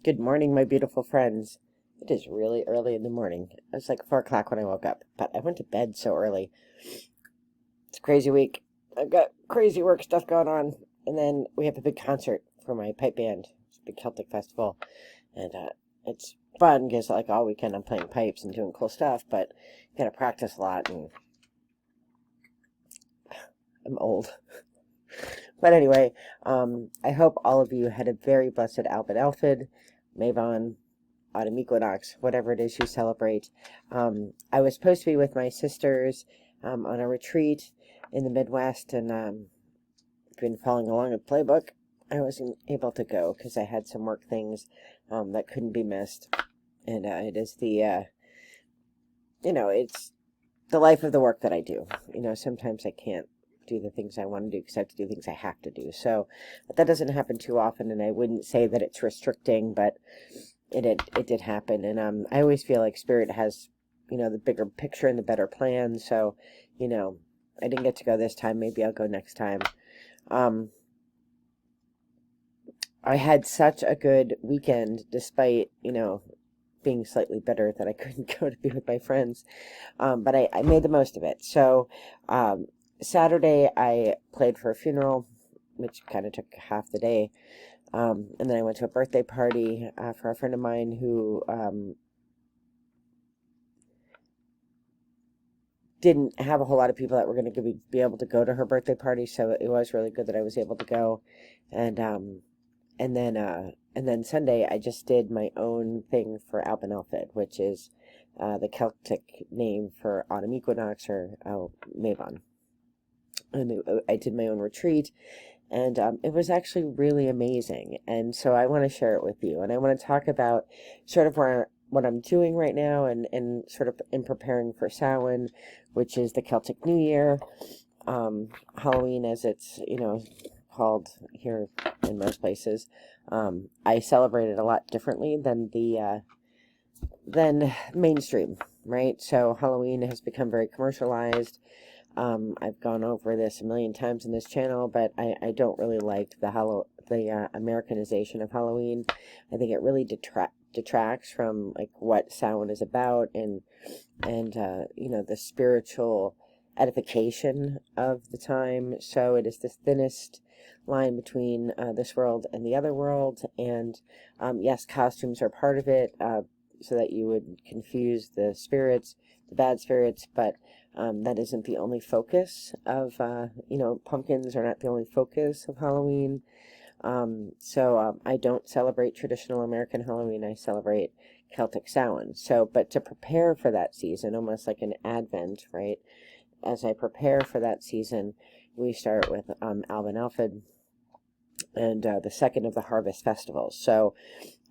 Good morning, my beautiful friends. It is really early in the morning. It was like 4 o'clock when I woke up, but I went to bed so early. It's a crazy week. I've got crazy work stuff going on, and then we have a big concert for my pipe band. It's a big Celtic festival, and it's fun because like all weekend I'm playing pipes and doing cool stuff, but you gotta practice a lot, and I'm old. But anyway, I hope all of you had a very blessed Albert Alphid, Mavon, autumn equinox, whatever it is you celebrate. I was supposed to be with my sisters on a retreat in the Midwest, and been following along with Playbook. I wasn't able to go because I had some work things that couldn't be missed, and it is the it's the life of the work that I do. Sometimes I can't do the things I want to do because I have to do things I have to do. So, but that doesn't happen too often, and I wouldn't say that it's restricting, but it did happen. And I always feel like Spirit has, the bigger picture and the better plan. So, I didn't get to go this time. Maybe I'll go next time. I had such a good weekend, despite, being slightly bitter that I couldn't go to be with my friends. But I made the most of it. So, Saturday, I played for a funeral, which kind of took half the day. And then I went to a birthday party for a friend of mine who didn't have a whole lot of people that were going to be able to go to her birthday party. So it was really good that I was able to go. And then Sunday, I just did my own thing for Alban Alphid, which is the Celtic name for autumn equinox, or Mavon. And I did my own retreat, and it was actually really amazing. And so I want to share it with you, and I want to talk about sort of what I'm doing right now, and sort of in preparing for Samhain, which is the Celtic New Year, Halloween as it's called here in most places. I celebrate it a lot differently than than mainstream, right? So Halloween has become very commercialized. I've gone over this a million times in this channel, but I don't really like the Americanization of Halloween. I think it really detracts from like what Samhain is about, and the spiritual edification of the time. So it is the thinnest line between this world and the other world, and yes, costumes are part of it, so that you would confuse the spirits, the bad spirits, but that isn't the only focus of, pumpkins are not the only focus of Halloween. So I don't celebrate traditional American Halloween. I celebrate Celtic Samhain. So, but to prepare for that season, almost like an Advent, right? As I prepare for that season, we start with Alban Alphid and the second of the harvest festivals. So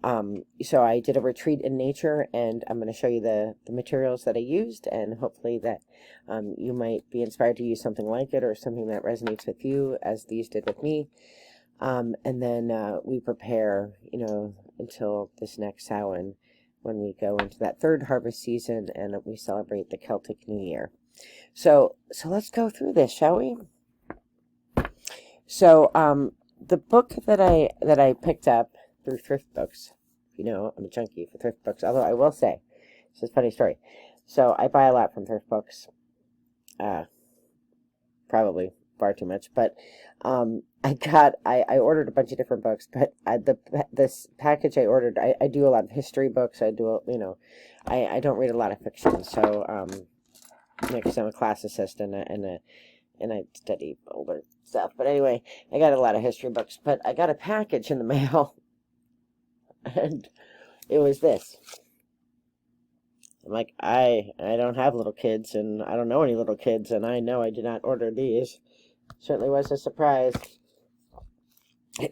I did a retreat in nature, and I'm going to show you the materials that I used, and hopefully that you might be inspired to use something like it, or something that resonates with you as these did with me. And then we prepare, until this next Samhain, when we go into that third harvest season and we celebrate the Celtic New Year. So let's go through this, shall we? So the book that I picked up through thrift books, I'm a junkie for thrift books, although I will say, this is a funny story. So I buy a lot from thrift books, probably far too much, but I ordered a bunch of different books, but this package I ordered, I do a lot of history books. I do, I don't read a lot of fiction, so because I'm a classicist and I study older stuff. But anyway, I got a lot of history books, but I got a package in the mail, and it was this. I'm like, I don't have little kids, and I don't know any little kids, and I know I did not order these. Certainly was a surprise.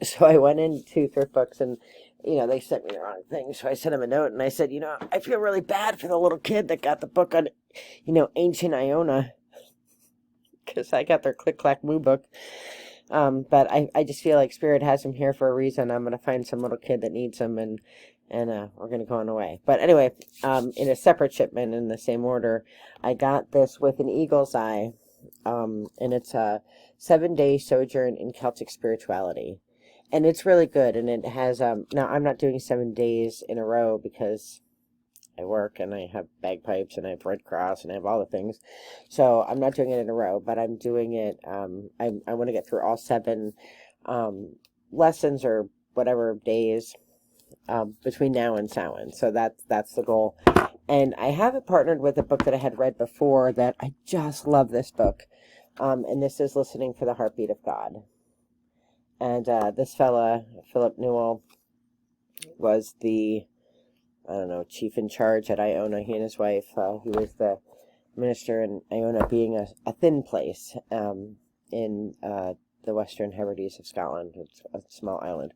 So I went into thrift books, and they sent me the wrong thing. So I sent them a note, and I said, I feel really bad for the little kid that got the book on, ancient Iona, because I got their Click Clack Moo book. But I just feel like Spirit has them here for a reason. I'm going to find some little kid that needs them, and we're going to go on our way. But anyway, in a separate shipment in the same order, I got this With an Eagle's Eye, and it's a 7-day sojourn in Celtic Spirituality. and it's really good. And it has, now I'm not doing 7 days in a row because I work and I have bagpipes and I have Red Cross and I have all the things. So I'm not doing it in a row, but I'm doing it, I want to get through all 7 lessons or whatever days between now and Samhain. So that's the goal. And I have it partnered with a book that I had read before that I just love this book. And this is Listening for the Heartbeat of God. And this fella, Philip Newell, was the, I don't know, chief in charge at Iona. He and his wife, he was the minister in Iona, being a thin place in the Western Hebrides of Scotland. It's a small island.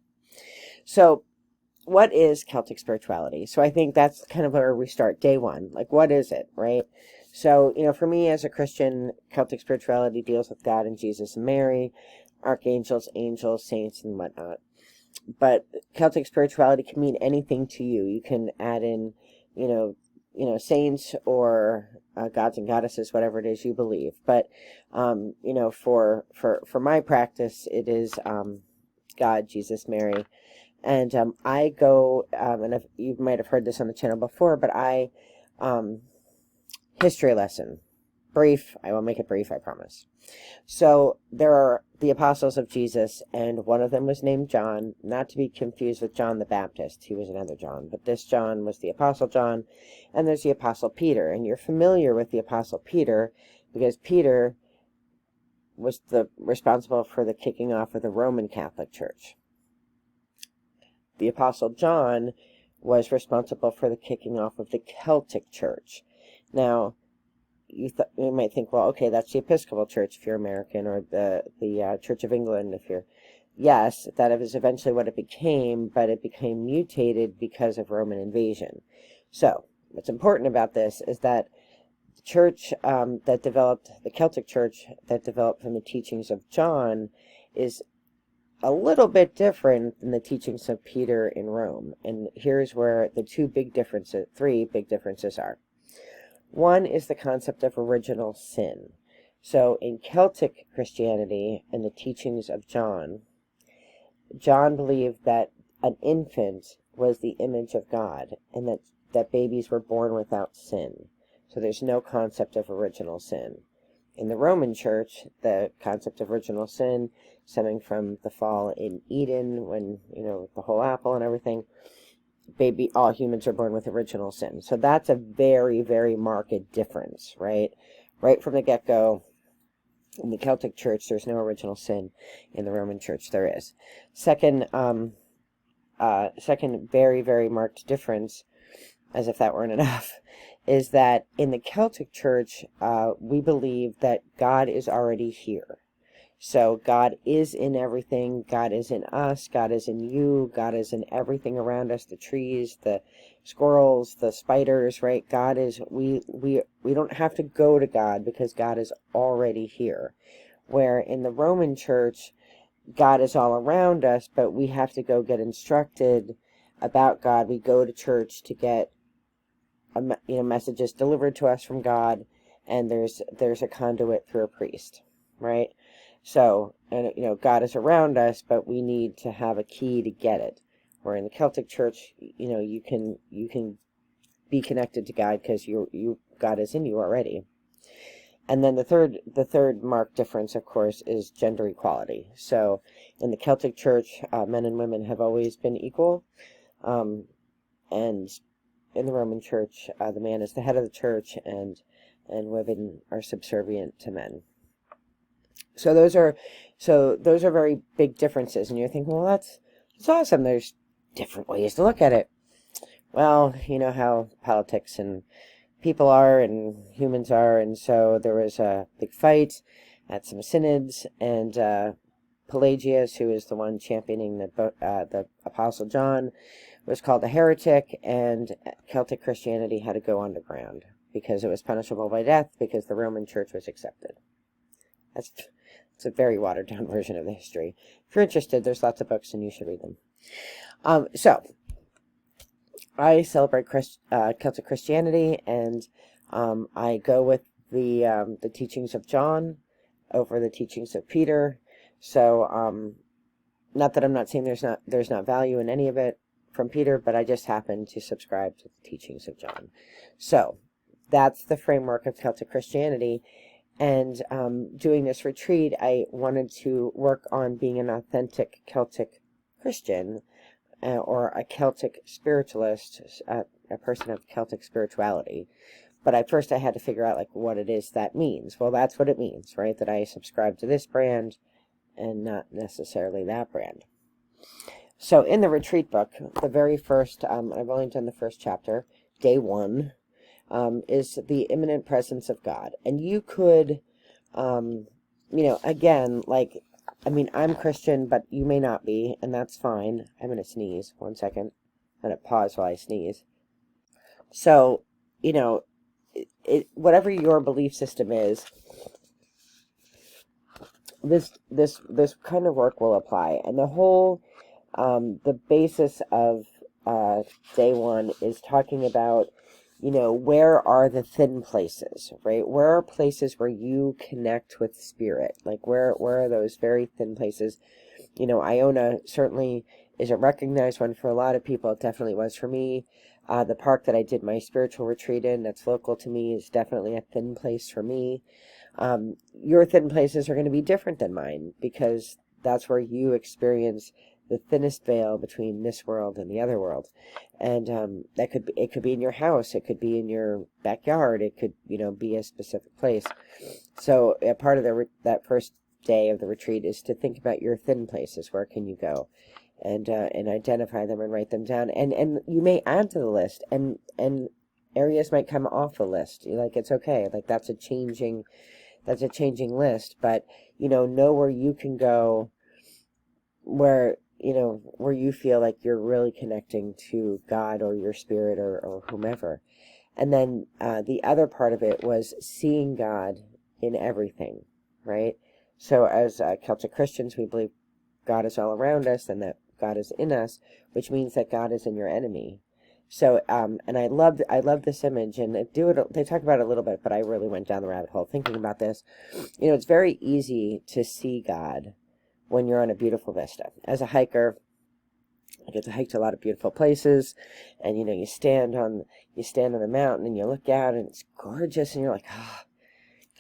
So what is Celtic spirituality? So I think that's kind of where we start day one. Like, what is it, right? So, for me as a Christian, Celtic spirituality deals with God and Jesus and Mary, archangels, angels, saints, and whatnot. But Celtic spirituality can mean anything to you. You can add in, saints or gods and goddesses, whatever it is you believe. But, for my practice, it is God, Jesus, Mary. And I go, and you might have heard this on the channel before, but I, history lesson. Brief. I will make it brief, I promise. So there are the apostles of Jesus, and one of them was named John, not to be confused with John the Baptist. He was another John, but this John was the apostle John, and there's the apostle Peter. And you're familiar with the apostle Peter because Peter was responsible for the kicking off of the Roman Catholic Church. The apostle John was responsible for the kicking off of the Celtic Church. Now, you might think, well, okay, that's the Episcopal Church if you're American, or the Church of England if you're... Yes, that is eventually what it became, but it became mutated because of Roman invasion. So, what's important about this is that the church that developed, the Celtic Church that developed from the teachings of John, is a little bit different than the teachings of Peter in Rome. And here's where the three big differences are. One is the concept of original sin. So in Celtic Christianity and the teachings of John, John believed that an infant was the image of God, and that babies were born without sin. So there's no concept of original sin. In the Roman Church, the concept of original sin, stemming from the fall in Eden, when, the whole apple and everything, all humans are born with original sin. So that's a very, very marked difference, right? Right from the get-go, in the Celtic Church, there's no original sin. In the Roman Church, there is. Second very, very marked difference, as if that weren't enough, is that in the Celtic Church, we believe that God is already here. So God is in everything. God is in us. God is in you. God is in everything around us, the trees, the squirrels, the spiders, right? God is, we don't have to go to God because God is already here. Where in the Roman Church, God is all around us, but we have to go get instructed about God. We go to church to get messages delivered to us from God, and there's a conduit through a priest, right? So, and God is around us, but we need to have a key to get it. Where in the Celtic Church, you can be connected to God because God is in you already. And then the third marked difference, of course, is gender equality. So, in the Celtic Church, men and women have always been equal, and in the Roman Church, the man is the head of the church, and women are subservient to men. So those are very big differences, and you're thinking, well, that's awesome. There's different ways to look at it. Well, you know how politics and people are and humans are, and so there was a big fight at some synods, and Pelagius, who is the one championing the Apostle John, was called a heretic, and Celtic Christianity had to go underground because it was punishable by death because the Roman Church was accepted. It's a very watered-down version of the history. If you're interested, there's lots of books, and you should read them. So, I celebrate Celtic Christianity, and I go with the teachings of John over the teachings of Peter. So, Not that I'm not saying there's not value in any of it from Peter, but I just happen to subscribe to the teachings of John. So that's the framework of Celtic Christianity. And doing this retreat, I wanted to work on being an authentic Celtic Christian, or a Celtic spiritualist, a person of Celtic spirituality. But at first I had to figure out like what it is that means. Well, that's what it means, right? That I subscribe to this brand and not necessarily that brand. So in the retreat book, the very first, I've only done the first chapter, day 1, is the imminent presence of God. And you could, again, like, I mean, I'm Christian, but you may not be, and that's fine. I'm going to sneeze. 1 second. I'm going to pause while I sneeze. So, whatever your belief system is, this kind of work will apply. And the whole, the basis of day 1 is talking about, where are the thin places, right? Where are places where you connect with spirit? Like, where are those very thin places? Iona certainly is a recognized one for a lot of people. It definitely was for me. The park that I did my spiritual retreat in, that's local to me, is definitely a thin place for me. Your thin places are going to be different than mine, because that's where you experience the thinnest veil between this world and the other world. And it could be in your house, it could be in your backyard, it could be a specific place. So a part of that first day of the retreat is to think about your thin places. Where can you go, and identify them and write them down. And you may add to the list, and areas might come off the list. Like, it's okay. Like, that's a changing list. But know where you can go, where you feel like you're really connecting to God or your spirit or whomever. And then the other part of it was seeing God in everything, right? So as Celtic Christians, we believe God is all around us and that God is in us, which means that God is in your enemy. So, and I love this image, and they talk about it a little bit, but I really went down the rabbit hole thinking about this. It's very easy to see God when you're on a beautiful vista. As a hiker, I get to hike to a lot of beautiful places, and you stand on the mountain and you look out and it's gorgeous, and you're like, oh,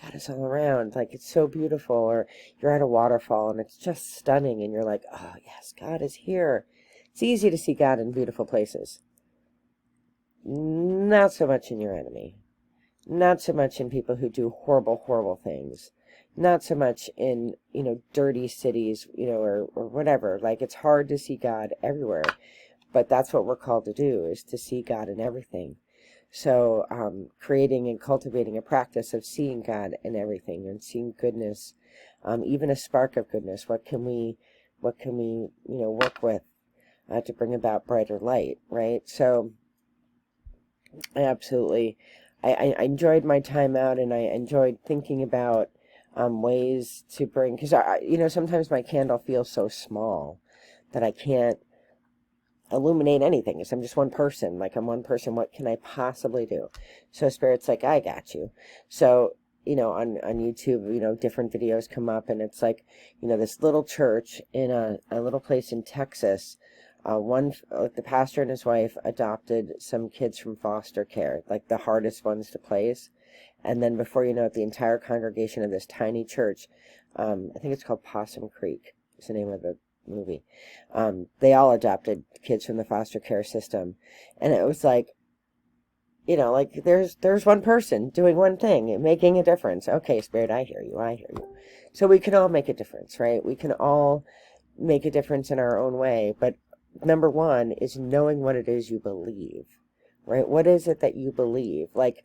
God is all around, like, it's so beautiful. Or you're at a waterfall and it's just stunning, and you're like, oh yes, God is here. It's easy to see God in beautiful places. Not so much in your enemy. Not so much in people who do horrible, horrible things. Not so much in, dirty cities, or whatever. Like, it's hard to see God everywhere. But that's what we're called to do, is to see God in everything. So creating and cultivating a practice of seeing God in everything, and seeing goodness, even a spark of goodness. What can we work with to bring about brighter light, right? So I enjoyed my time out, and I enjoyed thinking about ways to bring, because sometimes my candle feels so small that I can't illuminate anything. I'm just one person. Like, I'm one person. What can I possibly do? So Spirit's like, I got you. So on YouTube, different videos come up, and it's like, this little church in a little place in Texas. The pastor and his wife adopted some kids from foster care, like the hardest ones to place. And then before you know it, the entire congregation of this tiny church, I think it's called Possum Creek, is the name of the movie. They all adopted kids from the foster care system. And it was like, like, there's one person doing one thing and making a difference. Okay, Spirit, I hear you. So we can all make a difference, right? We can all make a difference in our own way. But number one is knowing what it is you believe, right? What is it that you believe? Like,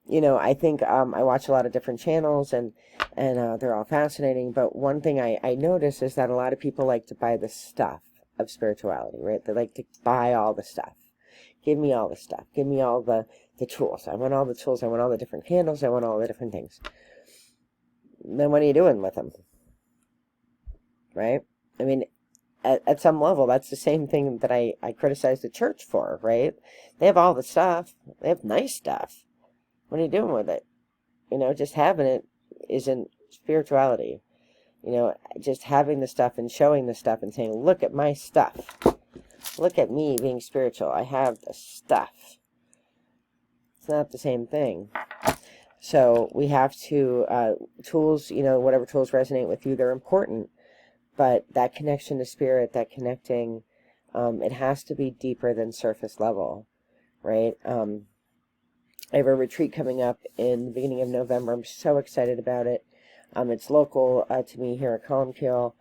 I think I watch a lot of different channels, and they're all fascinating. But one thing I notice is that a lot of people like to buy the stuff of spirituality, right? They like to buy all the stuff. Give me all the stuff. Give me all the tools. I want all the tools. I want all the different candles. I want all the different things. Then what are you doing with them? Right? I mean, at some level, that's the same thing that I criticize the church for, right? They have all the stuff. They have nice stuff. What are you doing with it? Just having it isn't spirituality. You know, just having the stuff and showing the stuff and saying, look at my stuff. Look at me being spiritual. I have the stuff. It's not the same thing. So we have to, tools, you know, whatever tools resonate with you, they're important. But that connection to spirit, that connecting, it has to be deeper than surface level, right? I have a retreat coming up in the beginning of November. I'm so excited about it. It's local to me here at Columkille,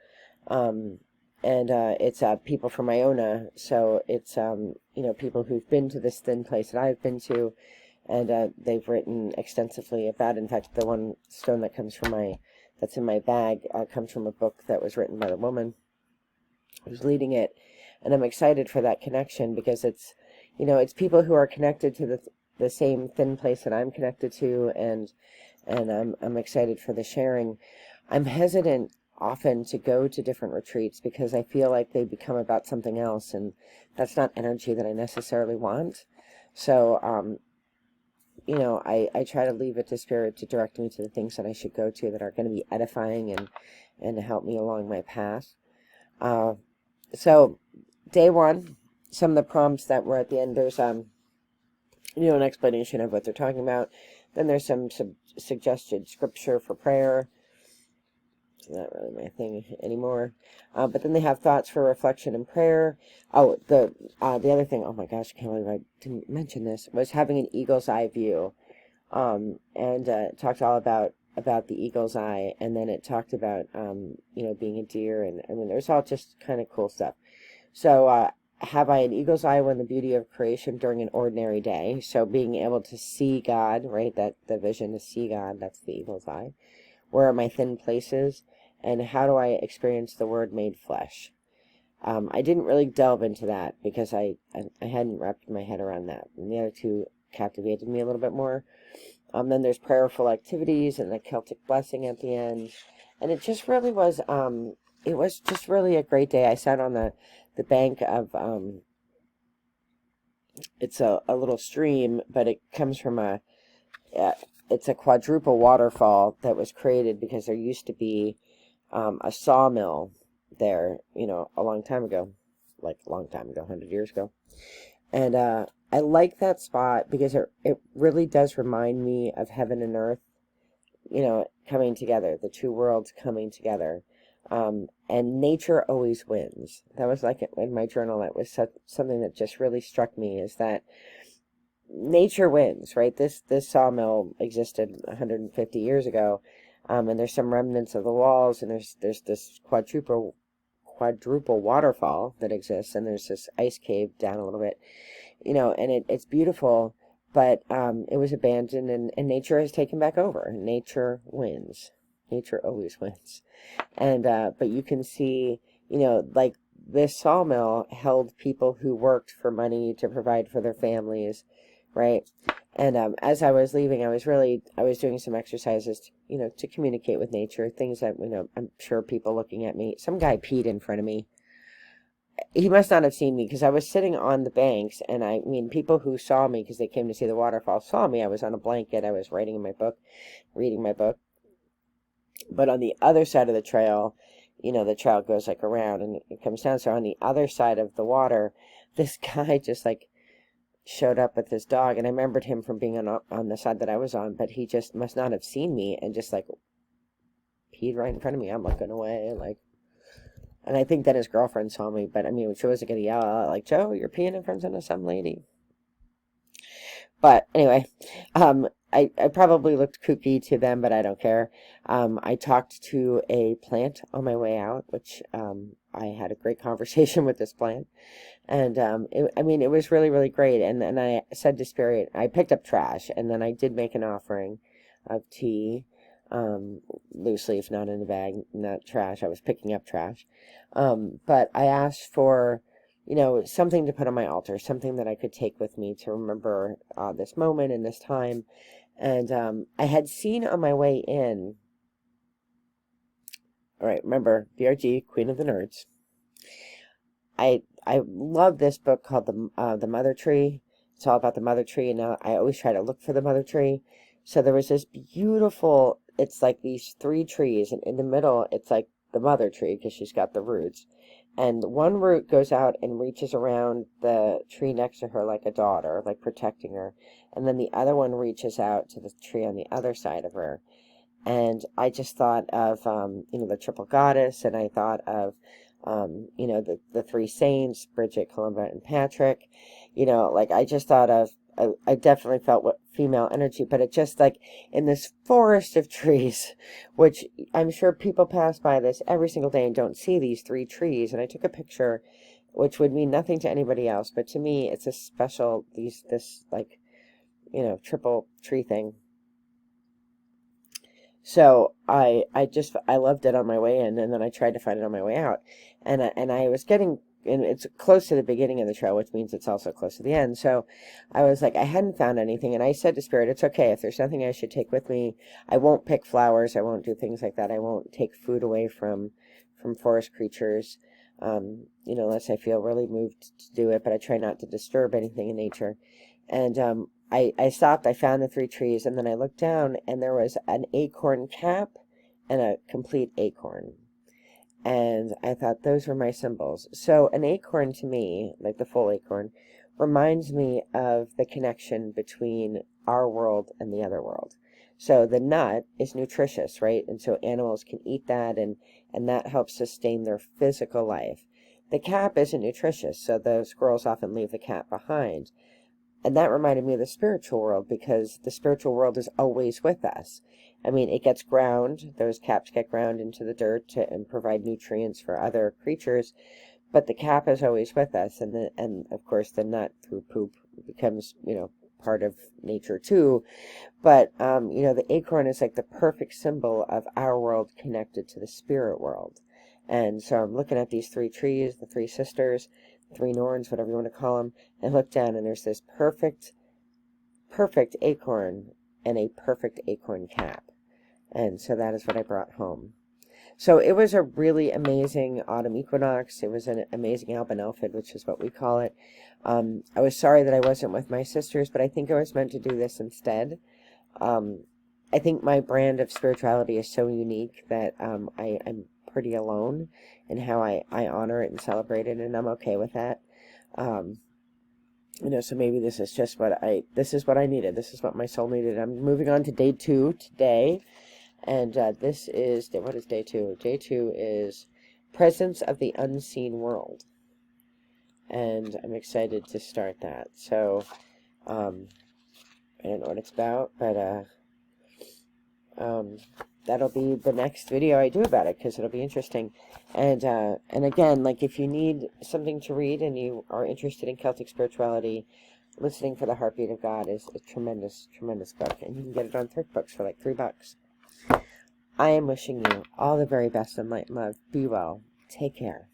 and it's people from Iona, so it's you know, people who've been to this thin place that I've been to, and they've written extensively about it. In fact, the one stone that comes from that's in my bag comes from a book that was written by the woman who's leading it, and I'm excited for that connection because it's, you know, it's people who are connected to the same thin place that I'm connected to, and I'm excited for the sharing. I'm hesitant often to go to different retreats because I feel like they become about something else, and that's not energy that I necessarily want. So, you know, I try to leave it to spirit to direct me to the things that I should go to that are going to be edifying and help me along my path. So, day one, some of the prompts that were at the end, there's you know, an explanation of what they're talking about. Then there's some suggested scripture for prayer. It's not really my thing anymore. But then they have thoughts for reflection and prayer. Oh, the other thing, oh my gosh, I can't believe I didn't mention this, was having an eagle's eye view. And it talked all about the eagle's eye, and then it talked about, you know, being a deer, and I mean, there's all just kind of cool stuff. So, have I an eagle's eye when the beauty of creation during an ordinary day? So being able to see God, right? That the vision to see God, that's the eagle's eye. Where are my thin places? And how do I experience the Word made flesh? I didn't really delve into that because I hadn't wrapped my head around that. And the other two captivated me a little bit more. Then there's prayerful activities and the Celtic blessing at the end. And it just really was, it was just really a great day. I sat on the bank of, it's a little stream, but it comes from it's a quadruple waterfall that was created because there used to be a sawmill there, you know, a long time ago, 100 years ago. And I like that spot because it really does remind me of heaven and earth, you know, coming together, the two worlds coming together. And nature always wins. That was like in my journal, that was something that just really struck me, is that nature wins, right? This sawmill existed 150 years ago, and there's some remnants of the walls, and there's this quadruple waterfall that exists, and there's this ice cave down a little bit, you know, and it's beautiful, but it was abandoned, and nature has taken back over. Nature wins. Nature always wins. And but you can see, you know, like this sawmill held people who worked for money to provide for their families, right? And as I was leaving, I was doing some exercises to, you know, to communicate with nature, things that, you know, I'm sure people looking at me. Some guy peed in front of me. He must not have seen me because I was sitting on the banks, and I mean, people who saw me because they came to see the waterfall saw me. I was on a blanket. I was writing in my book, reading my book. But on the other side of the trail, you know, the trail goes like around and it comes down. So on the other side of the water, this guy just like showed up with his dog, and I remembered him from being on the side that I was on, but he just must not have seen me and just like peed right in front of me. I'm looking away, like, and I think that his girlfriend saw me, but I mean, she wasn't gonna yell out like, "Joe, you're peeing in front of some lady." But anyway, I probably looked kooky to them, but I don't care. I talked to a plant on my way out, which I had a great conversation with this plant. And I mean, it was really, really great. And then I said to Spirit, I picked up trash, and then I did make an offering of tea, loose leaf, not in a bag, not trash. I was picking up trash. But I asked for, you know, something to put on my altar, something that I could take with me to remember this moment and this time. And I had seen on my way in, all right, remember, BRG, Queen of the Nerds. I love this book called the Mother Tree. It's all about the Mother Tree, and I always try to look for the Mother Tree. So there was this beautiful, it's like these three trees, and in the middle, it's like the mother tree because she's got the roots. And one root goes out and reaches around the tree next to her like a daughter, like protecting her. And then the other one reaches out to the tree on the other side of her. And I just thought of, the triple goddess, and I thought of, the three saints, Bridget, Columba, and Patrick. Like I just thought of, I definitely felt what female energy, but it just like in this forest of trees, which I'm sure people pass by this every single day and don't see these three trees. And I took a picture, which would mean nothing to anybody else, but to me, it's a special, this like, triple tree thing. So I loved it on my way in, and then I tried to find it on my way out, and I was getting, and it's close to the beginning of the trail, which means it's also close to the end. So I was like, I hadn't found anything, and I said to Spirit, it's okay if there's nothing I should take with me. I won't pick flowers. I won't do things like that. I won't take food away from forest creatures, unless I feel really moved to do it. But I try not to disturb anything in nature, and I stopped, I found the three trees, and then I looked down, and there was an acorn cap and a complete acorn. And I thought those were my symbols. So an acorn to me, like the full acorn, reminds me of the connection between our world and the other world. So the nut is nutritious, right? And so animals can eat that, and that helps sustain their physical life. The cap isn't nutritious, so the squirrels often leave the cap behind. And that reminded me of the spiritual world, because the spiritual world is always with us. I mean, it gets ground. Those caps get ground into the dirt and provide nutrients for other creatures. But the cap is always with us. And of course, the nut through poop becomes, part of nature too. But, the acorn is like the perfect symbol of our world connected to the spirit world. And so I'm looking at these three trees, the three sisters, three Norns, whatever you want to call them, and look down, and there's this perfect acorn and a perfect acorn cap. And so that is what I brought home. So it was a really amazing autumn equinox. It was an amazing albanelphid, which is what we call it. I was sorry that I wasn't with my sisters, but I think I was meant to do this instead. I think my brand of spirituality is so unique that I'm pretty alone in how I honor it and celebrate it, and I'm okay with that. So maybe this is just what I needed. This is what my soul needed. I'm moving on to day 2 today, and this is, what is day 2? Day 2 is Presence of the Unseen World, and I'm excited to start that. So, I don't know what it's about, but that'll be the next video I do about it, because it'll be interesting. And again, like, if you need something to read and you are interested in Celtic spirituality, Listening for the Heartbeat of God is a tremendous, tremendous book, and you can get it on thrift books for like $3. I am wishing you all the very best in light and love. Be well. Take care.